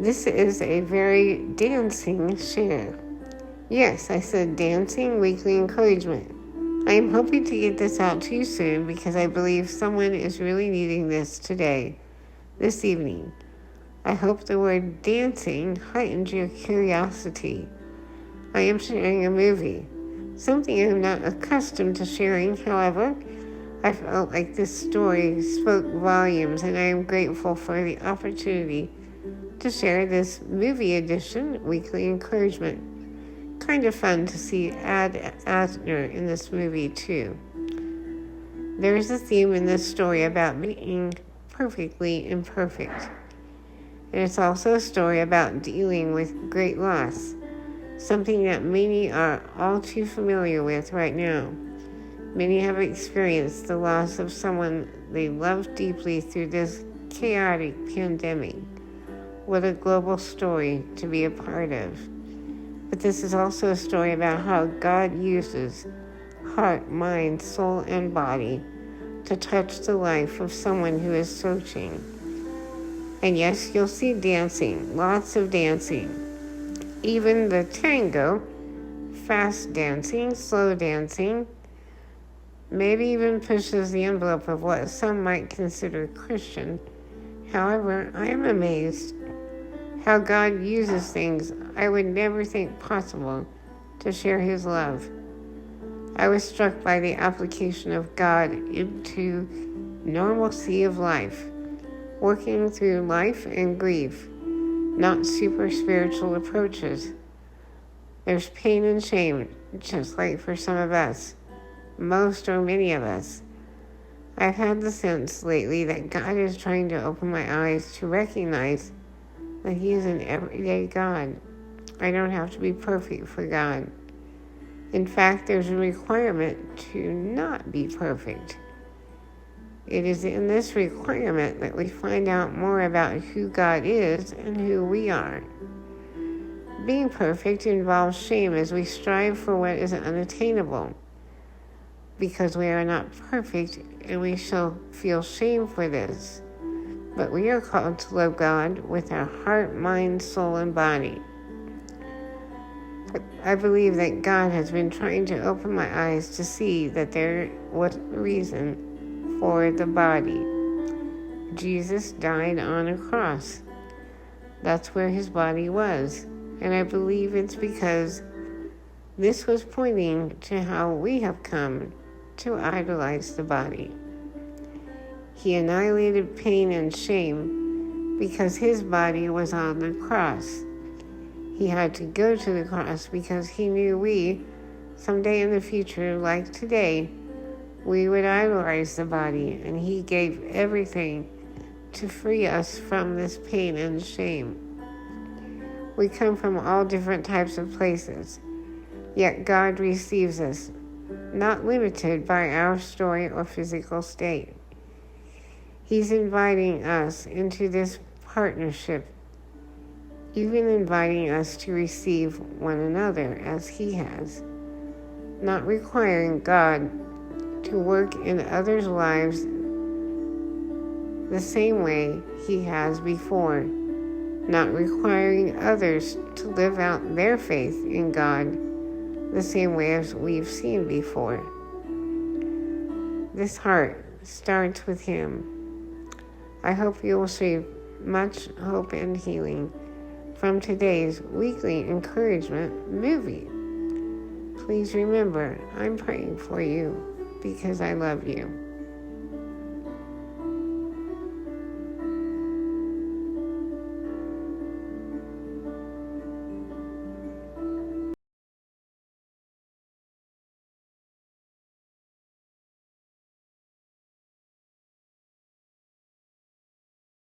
This is a very dancing share. Yes, I said dancing weekly encouragement. I am hoping to get this out to you soon because I believe someone is really needing this today, this evening. I hope the word dancing heightened your curiosity. I am sharing a movie, something I'm not accustomed to sharing. However, I felt like this story spoke volumes, and I am grateful for the opportunity to share this movie edition weekly encouragement. Kind of fun to see Ad Asner in this movie too. There is a theme in this story about being perfectly imperfect. And it's also a story about dealing with great loss, something that many are all too familiar with right now. Many have experienced the loss of someone they loved deeply through this chaotic pandemic. What a global story to be a part of. But this is also a story about how God uses heart, mind, soul, and body to touch the life of someone who is searching. And yes, you'll see dancing, lots of dancing. Even the tango, fast dancing, slow dancing, maybe even pushes the envelope of what some might consider Christian. However, I am amazed how God uses things I would never think possible to share His love. I was struck by the application of God into normalcy of life, working through life and grief, not super spiritual approaches. There's pain and shame, just like for some of us, most or many of us. I've had the sense lately that God is trying to open my eyes to recognize that He is an everyday God. I don't have to be perfect for God. In fact, there's a requirement to not be perfect. It is in this requirement that we find out more about who God is and who we are. Being perfect involves shame as we strive for what is unattainable. Because we are not perfect, and we shall feel shame for this. But we are called to love God with our heart, mind, soul, and body. I believe that God has been trying to open my eyes to see that there was a reason for the body. Jesus died on a cross. That's where His body was. And I believe it's because this was pointing to how we have come to idolize the body. He annihilated pain and shame because His body was on the cross. He had to go to the cross because He knew we, someday in the future, like today, we would idolize the body, and He gave everything to free us from this pain and shame. We come from all different types of places, yet God receives us, not limited by our story or physical state. He's inviting us into this partnership, even inviting us to receive one another as He has, not requiring God to work in others' lives the same way He has before, not requiring others to live out their faith in God the same way as we've seen before. This heart starts with Him. I hope you will receive much hope and healing from today's weekly encouragement movie. Please remember, I'm praying for you because I love you.